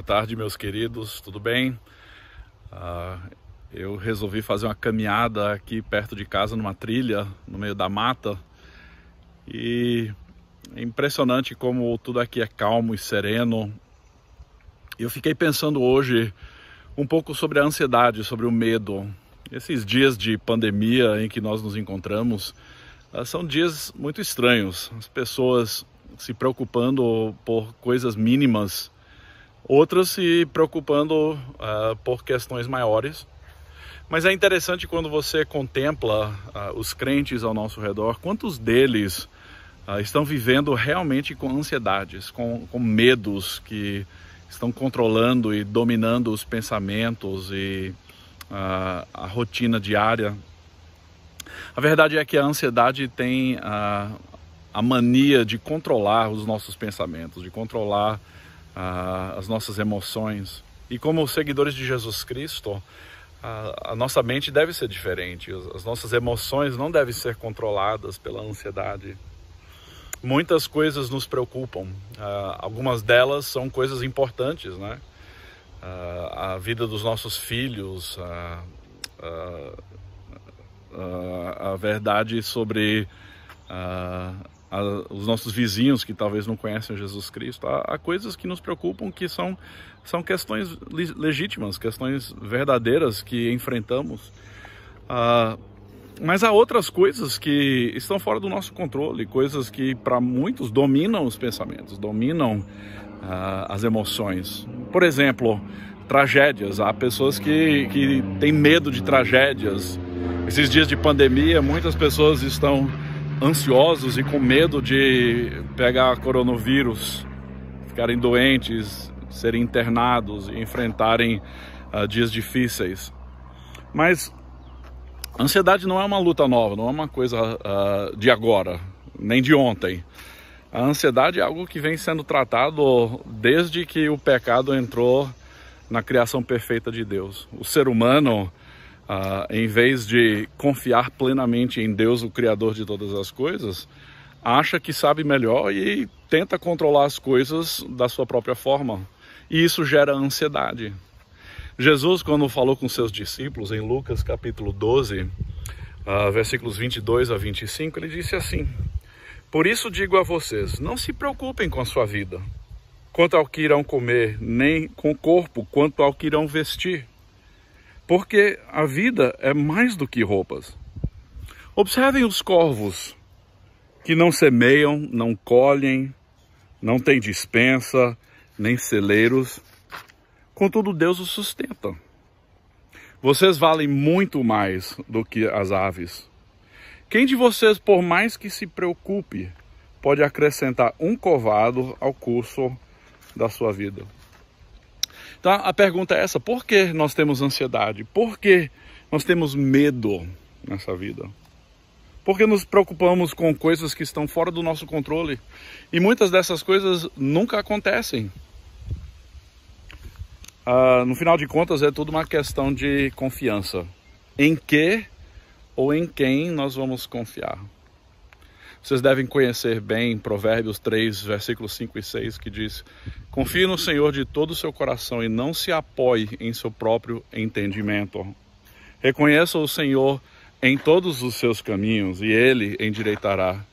Boa tarde, meus queridos, tudo bem? Eu resolvi fazer uma caminhada aqui perto de casa, numa trilha, no meio da mata. E é impressionante como tudo aqui é calmo e sereno. Eu fiquei pensando hoje um pouco sobre a ansiedade, sobre o medo. Esses dias de pandemia em que nós nos encontramos são dias muito estranhos. As pessoas se preocupando por coisas mínimas, outras se preocupando por questões maiores. Mas é interessante quando você contempla os crentes ao nosso redor, quantos deles estão vivendo realmente com ansiedades, com medos que estão controlando e dominando os pensamentos e a rotina diária. A verdade é que a ansiedade tem a mania de controlar os nossos pensamentos, de controlar as nossas emoções. E como seguidores de Jesus Cristo, a nossa mente deve ser diferente. As nossas emoções não devem ser controladas pela ansiedade. Muitas coisas nos preocupam. Algumas delas são coisas importantes, né? A vida dos nossos filhos, a verdade sobre os nossos vizinhos que talvez não conhecem Jesus Cristo. Há coisas que nos preocupam que são questões legítimas, questões verdadeiras que enfrentamos. Mas há outras coisas que estão fora do nosso controle, coisas que para muitos dominam os pensamentos, dominam as emoções. Por exemplo, tragédias. Há pessoas que têm medo de tragédias. Esses dias de pandemia, muitas pessoas estão ansiosos e com medo de pegar coronavírus, ficarem doentes, serem internados e enfrentarem dias difíceis. Mas a ansiedade não é uma luta nova, não é uma coisa de agora, nem de ontem. A ansiedade é algo que vem sendo tratado desde que o pecado entrou na criação perfeita de Deus. O ser humano, em vez de confiar plenamente em Deus, o Criador de todas as coisas, acha que sabe melhor e tenta controlar as coisas da sua própria forma. E isso gera ansiedade. Jesus, quando falou com seus discípulos, em Lucas capítulo 12, versículos 22 a 25, ele disse assim: "Por isso digo a vocês, não se preocupem com a sua vida, quanto ao que irão comer, nem com o corpo, quanto ao que irão vestir. Porque a vida é mais do que roupas. Observem os corvos, que não semeiam, não colhem, não têm despensa, nem celeiros. Contudo, Deus os sustenta. Vocês valem muito mais do que as aves. Quem de vocês, por mais que se preocupe, pode acrescentar um covado ao curso da sua vida?" Então a pergunta é essa: por que nós temos ansiedade? Por que nós temos medo nessa vida? Por que nos preocupamos com coisas que estão fora do nosso controle? E muitas dessas coisas nunca acontecem. No final de contas, é tudo uma questão de confiança. Em que ou em quem nós vamos confiar? Vocês devem conhecer bem Provérbios 3, versículos 5 e 6, que diz: "Confie no Senhor de todo o seu coração e não se apoie em seu próprio entendimento. Reconheça o Senhor em todos os seus caminhos e Ele endireitará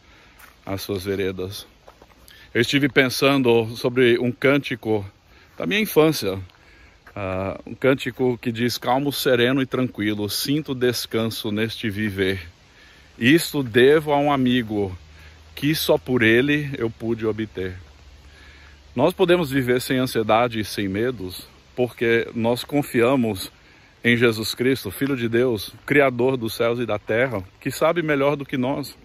as suas veredas." Eu estive pensando sobre um cântico da minha infância, um cântico que diz: "Calmo, sereno e tranquilo, sinto descanso neste viver. Isto devo a um amigo, que só por ele eu pude obter." Nós podemos viver sem ansiedade e sem medos, porque nós confiamos em Jesus Cristo, Filho de Deus, Criador dos céus e da terra, que sabe melhor do que nós.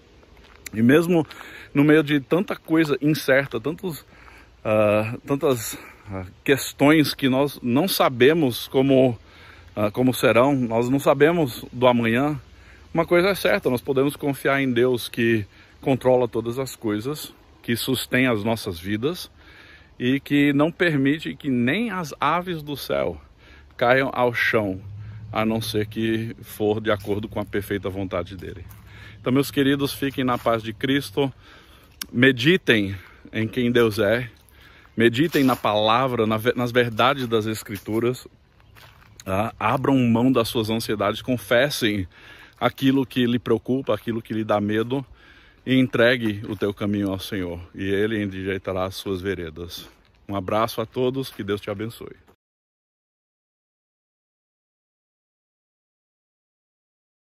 E mesmo no meio de tanta coisa incerta, tantas questões que nós não sabemos como serão, nós não sabemos do amanhã, uma coisa é certa: nós podemos confiar em Deus, que controla todas as coisas, que sustém as nossas vidas e que não permite que nem as aves do céu caiam ao chão, a não ser que for de acordo com a perfeita vontade dele. Então, meus queridos, fiquem na paz de Cristo, meditem em quem Deus é meditem na palavra, nas verdades das Escrituras, abram mão das suas ansiedades, confessem aquilo que lhe preocupa, aquilo que lhe dá medo, e entregue o teu caminho ao Senhor, e Ele endireitará as suas veredas. Um abraço a todos, que Deus te abençoe.